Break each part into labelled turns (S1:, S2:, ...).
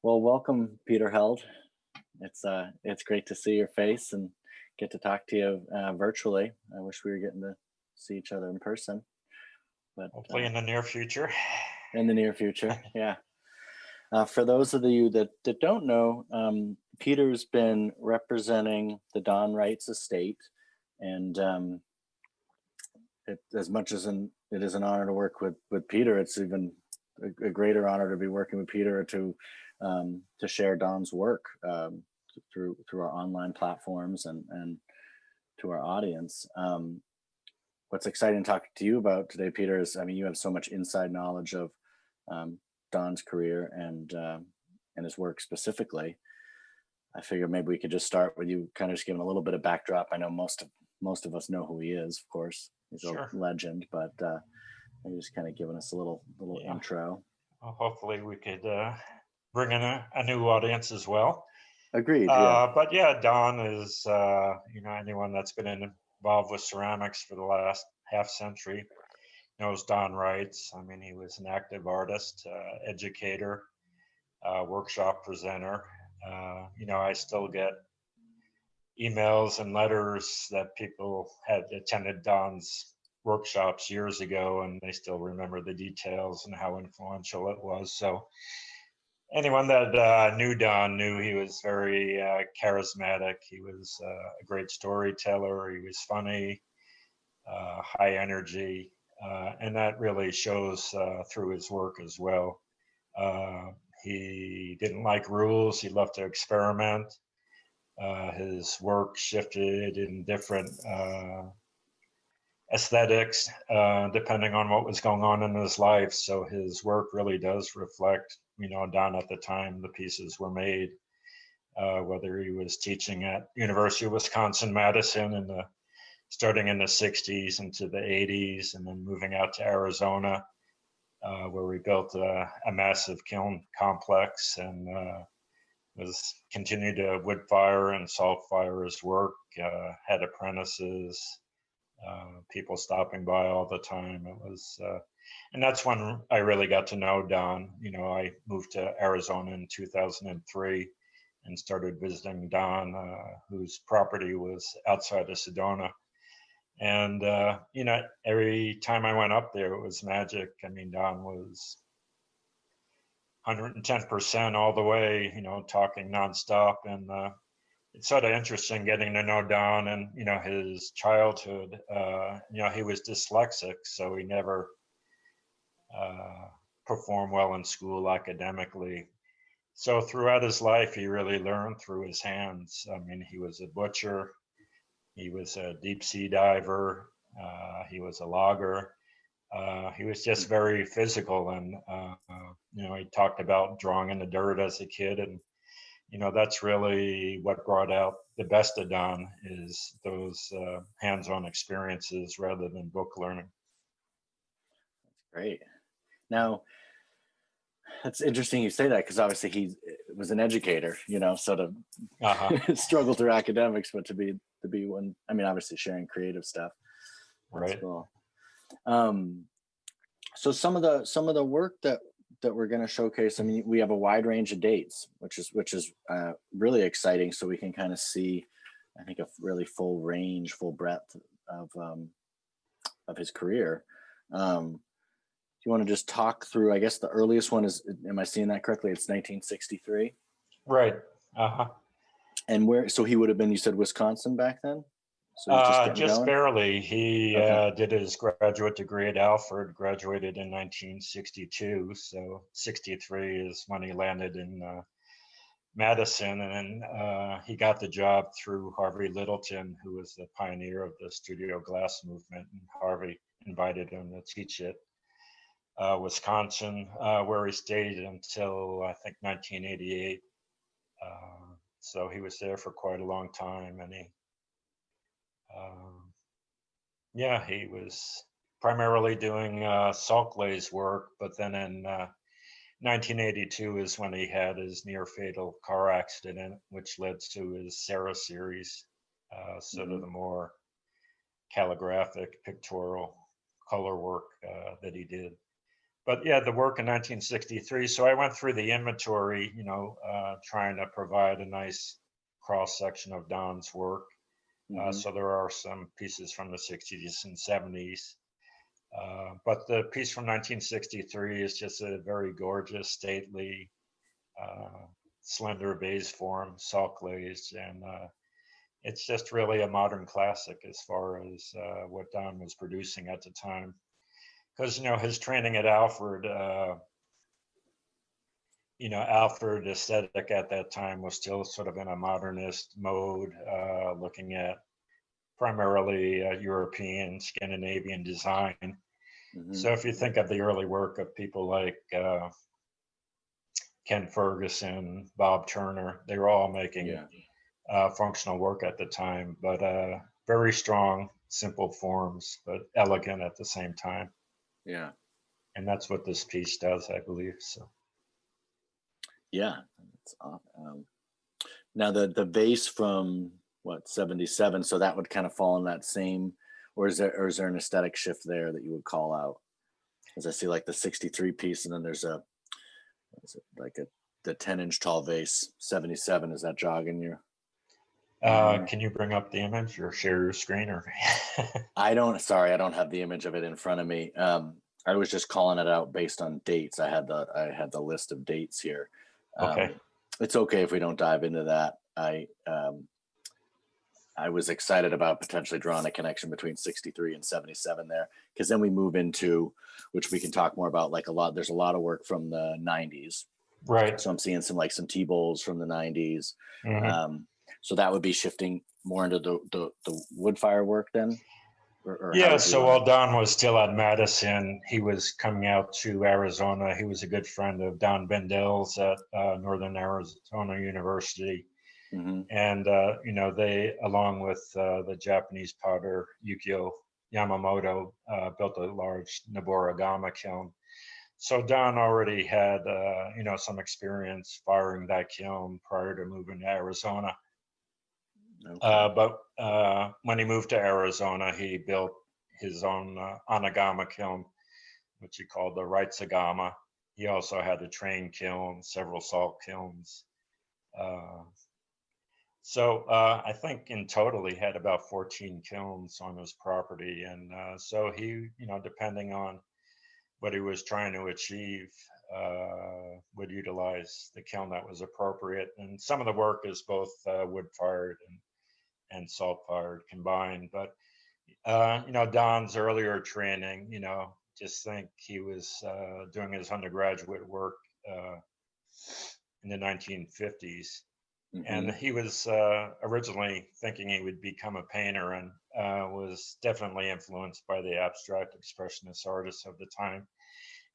S1: Well, welcome, Peter Held. It's great to see your face and get to talk to you virtually. I wish we were getting to see each other in person, but
S2: Hopefully in the near future.
S1: in the near future, yeah. For those of you that don't know, Peter's been representing the Don Reitz estate, and as much as it is an honor to work with Peter, it's even a greater honor to be working with Peter to share Don's work through our online platforms and to our audience. What's exciting talking to you about today, Peter, is you have so much inside knowledge of Don's career and his work specifically. I figure maybe we could just start with you kind of just giving a little bit of backdrop. I know most of us know who he is, of course. He's
S2: Sure.
S1: a legend, but maybe just kind of giving us a little
S2: Yeah.
S1: intro.
S2: Well, hopefully we could bring in a new audience as well.
S1: Agreed. Yeah.
S2: But yeah, Don is, anyone that's been involved with ceramics for the last half century knows Don Reitz. I mean, he was an active artist, educator, workshop presenter. I still get emails and letters that people had attended Don's workshops years ago and they still remember the details and how influential it was. So anyone that knew Don knew he was very charismatic. He was a great storyteller. He was funny, high energy, and that really shows through his work as well. He didn't like rules. He loved to experiment. His work shifted in different aesthetics depending on what was going on in his life. So his work really does reflect, Don at the time the pieces were made, whether he was teaching at University of Wisconsin-Madison starting in the 60s into the 80s and then moving out to Arizona, where we built a massive kiln complex and was continued to wood fire and salt fire his work, had apprentices, people stopping by all the time. It was, and that's when I really got to know Don. I moved to Arizona in 2003 and started visiting Don, whose property was outside of Sedona. And, every time I went up there, it was magic. I mean, Don was 110% all the way, talking nonstop. And it's sort of interesting getting to know Don and, his childhood. He was dyslexic, so he never performed well in school academically. So throughout his life, he really learned through his hands. I mean, he was a butcher, he was a deep sea diver, he was a logger. He was just very physical, and he talked about drawing in the dirt as a kid, and that's really what brought out the best of Don is those hands-on experiences rather than book learning.
S1: Great. Now, it's interesting you say that because obviously he was an educator, sort of struggle through academics, but to be one, obviously sharing creative stuff. That's
S2: right.
S1: Cool. So some of the work that we're going to showcase, we have a wide range of dates, which is really exciting. So we can kind of see, I think, a really full breadth of his career. Do you want to just talk through, I guess the earliest one is, am I seeing that correctly? It's 1963.
S2: Right.
S1: And so he would have been, you said Wisconsin back then?
S2: So just barely. He did his graduate degree at Alfred, graduated in 1962. So 63 is when he landed in Madison. And then he got the job through Harvey Littleton, who was the pioneer of the studio glass movement. And Harvey invited him to teach at Wisconsin, where he stayed until, I think, 1988. So he was there for quite a long time. And he was primarily doing salt glaze work, but then in 1982 is when he had his near fatal car accident, which led to his Sarah series, sort of the more calligraphic, pictorial color work that he did. but yeah, the work in 1963. So I went through the inventory, trying to provide a nice cross section of Don's work. So there are some pieces from the 60s and 70s. But the piece from 1963 is just a very gorgeous, stately, slender vase form, salt glazed, and it's just really a modern classic as far as what Don was producing at the time. Because his training at Alfred, Alfred aesthetic at that time was still sort of in a modernist mode, looking at primarily European, Scandinavian design. So if you think of the early work of people like Ken Ferguson, Bob Turner, they were all making functional work at the time, but very strong, simple forms, but elegant at the same time.
S1: Yeah.
S2: And that's what this piece does, I believe. So.
S1: Yeah. That's awesome. Now the vase from what, 77, so that would kind of fall in that same, or is there an aesthetic shift there that you would call out? As I see like the 63 piece, and then there's the 10-inch tall vase, 77. Is that jogging your
S2: can you bring up the image or share your screen? Or
S1: I don't have the image of it in front of me. I was just calling it out based on dates. I had the list of dates here.
S2: Okay.
S1: It's okay if we don't dive into that. I was excited about potentially drawing a connection between 63 and 77 there, because then we move into, which we can talk more about, there's a lot of work from the 90s.
S2: Right.
S1: So I'm seeing some T-bowls from the 90s. So that would be shifting more into the wood fire work then? Or
S2: yeah, so while Don was still at Madison, he was coming out to Arizona. He was a good friend of Don Bendel's at Northern Arizona University. And, they, along with the Japanese potter Yukio Yamamoto, built a large Noboragama kiln. So Don already had, some experience firing that kiln prior to moving to Arizona. Okay. But when he moved to Arizona, he built his own anagama kiln, which he called the Reitzagama. He also had a train kiln, several salt kilns. So I think in total he had about 14 kilns on his property. And so he, depending on what he was trying to achieve, would utilize the kiln that was appropriate. And some of the work is both wood-fired and salt-fired combined. But, Don's earlier training, just think he was doing his undergraduate work in the 1950s. And he was originally thinking he would become a painter, and was definitely influenced by the abstract expressionist artists of the time.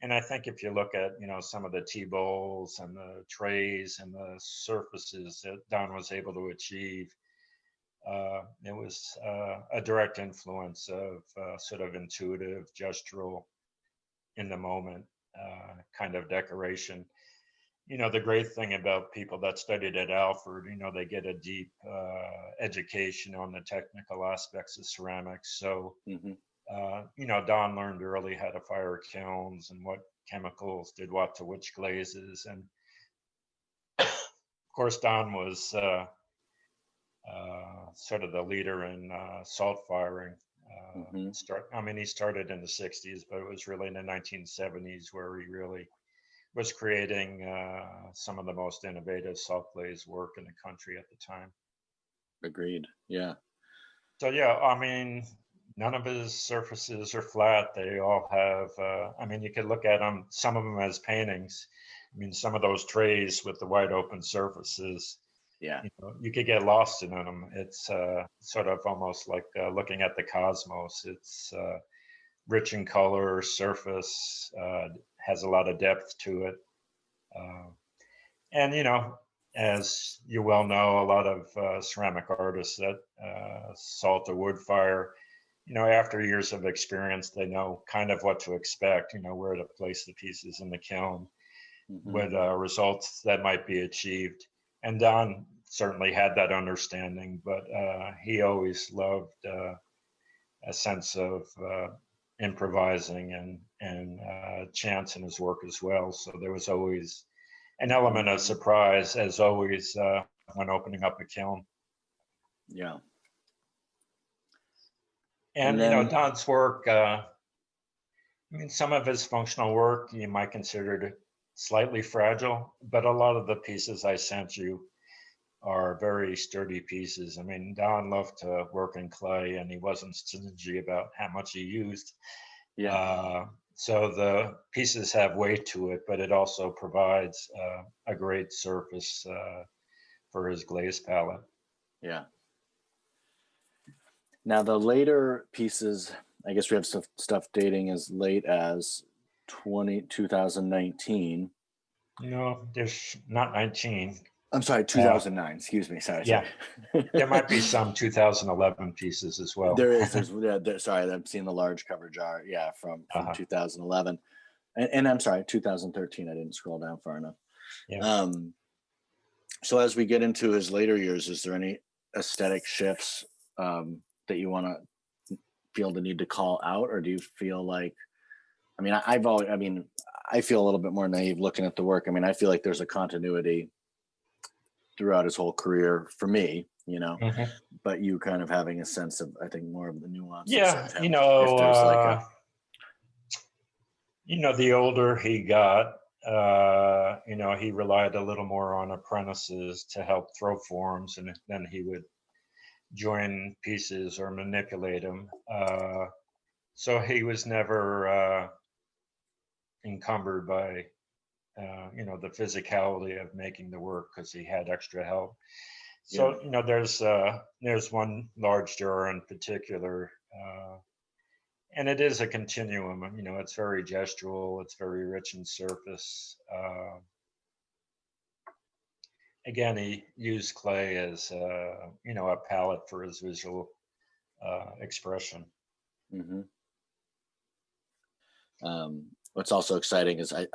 S2: And I think if you look at, some of the T-bowls and the trays and the surfaces that Don was able to achieve, it was a direct influence of sort of intuitive, gestural, in the moment kind of decoration. The great thing about people that studied at Alfred, they get a deep education on the technical aspects of ceramics. So, Don learned early how to fire kilns and what chemicals did what to which glazes. And of course, Don was sort of the leader in salt firing. He started in the 60s, but it was really in the 1970s where he really was creating some of the most innovative salt glaze work in the country at the time.
S1: Agreed. Yeah.
S2: So none of his surfaces are flat. They all have, you could look at them, some of them as paintings. Some of those trays with the wide open surfaces, you could get lost in them. It's sort of almost like looking at the cosmos. It's rich in color, surface, has a lot of depth to it. And, as you well know, a lot of ceramic artists that salt or wood fire, after years of experience, they know kind of what to expect, where to place the pieces in the kiln, what results that might be achieved. And Don certainly had that understanding, but he always loved a sense of improvising and and chance in his work as well. So there was always an element of surprise, as always, when opening up a kiln.
S1: Yeah.
S2: And,
S1: then,
S2: you know, Don's work, I mean, some of his functional work you might consider it slightly fragile, but a lot of the pieces I sent you are very sturdy pieces. I mean, Don loved to work in clay, and he wasn't stingy about how much he used.
S1: yeah.
S2: So the pieces have weight to it, but it also provides a great surface for his glaze palette.
S1: Yeah. Now the later pieces, I guess we have stuff dating as late as 2019.
S2: No, there's not 19.
S1: I'm sorry, 2009. Excuse me. Sorry.
S2: Yeah, there might be some 2011 pieces as well.
S1: Sorry, I'm seeing the large cover jar. Yeah, from 2011, and I'm sorry, 2013. I didn't scroll down far enough.
S2: Yeah.
S1: So as we get into his later years, is there any aesthetic shifts that you want to feel the need to call out, or do you feel like, I mean, I feel a little bit more naive looking at the work. I mean, I feel like there's a continuity throughout his whole career for me, you know, but you kind of having a sense of, I think, more of the nuances.
S2: Yeah,
S1: of him,
S2: you know,
S1: if there's like
S2: you know, the older he got, you know, he relied a little more on apprentices to help throw forms, and then he would join pieces or manipulate them. So he was never encumbered by, you know, the physicality of making the work, because he had extra help. So, you know, there's one large jar in particular, and it is a continuum. You know, it's very gestural, it's very rich in surface. Again, he used clay as, you know, a palette for his visual expression.
S1: What's also exciting is I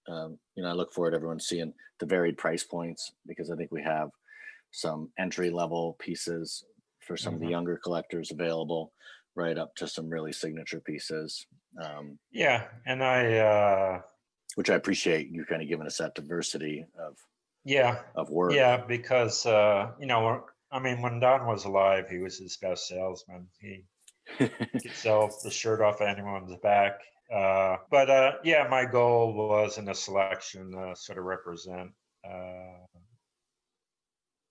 S1: you know, I look forward to everyone seeing the varied price points, because I think we have some entry level pieces for some of the younger collectors available, right up to some really signature pieces.
S2: Yeah, and
S1: which I appreciate you kind of giving us that diversity of work.
S2: Yeah, because you know, I mean, when Don was alive, he was his best salesman. He could sell the shirt off anyone's back. But yeah, my goal was in a selection sort of represent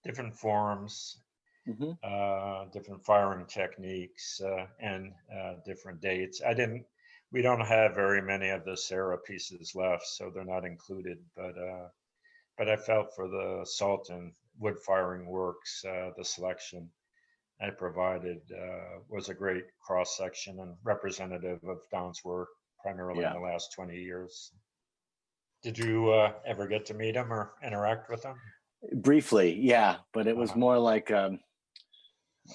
S2: different forms, different firing techniques, and different dates. We don't have very many of the Sarah pieces left, so they're not included. But I felt for the salt and wood firing works, the selection I provided was a great cross section and representative of Don's work, primarily in the last 20 years. Did you ever get to meet him or interact with him?
S1: Briefly, yeah, but it was more like, how do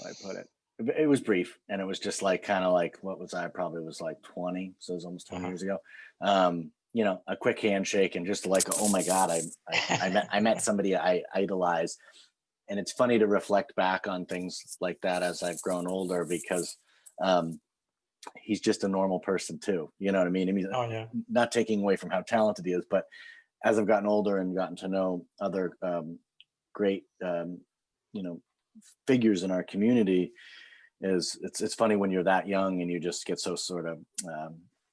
S1: I put it? It was brief, and it was just like, kind of like, what was I? Probably was like 20, so it was almost 20 years ago. You know, a quick handshake, and just like, oh my God, I met somebody I idolize. And it's funny to reflect back on things like that as I've grown older, because he's just a normal person too. You know what I mean? I mean, not taking away from how talented he is, but as I've gotten older and gotten to know other great, you know, figures in our community, it's funny when you're that young and you just get so sort of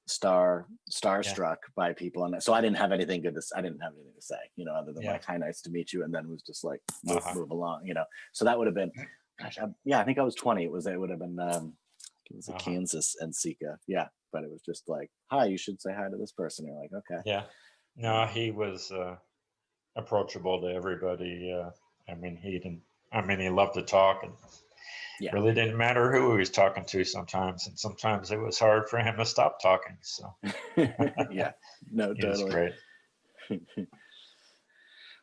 S1: starstruck by people. And so I didn't have anything to say, you know, other than like, hi, nice to meet you. And then it was just like, move along, you know. So that would have been, gosh, I think I was 20. It would have been, it was a Kansas and Sika. Yeah. But it was just like, hi, you should say hi to this person. You're like, okay.
S2: Yeah. No, he was approachable to everybody. I mean, he loved to talk, and really didn't matter who he was talking to sometimes. And sometimes it was hard for him to stop talking. So
S1: yeah, no,
S2: he was great.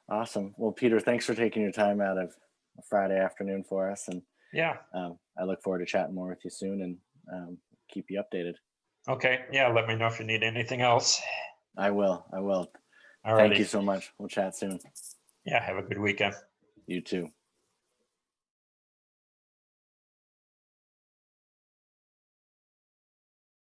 S1: Awesome. Well, Peter, thanks for taking your time out of a Friday afternoon for us. And I look forward to chatting more with you soon, and keep you updated.
S2: Okay. Yeah. Let me know if you need anything else.
S1: I will.
S2: Alrighty.
S1: Thank you so much. We'll chat soon.
S2: Yeah. Have a good weekend.
S1: You too.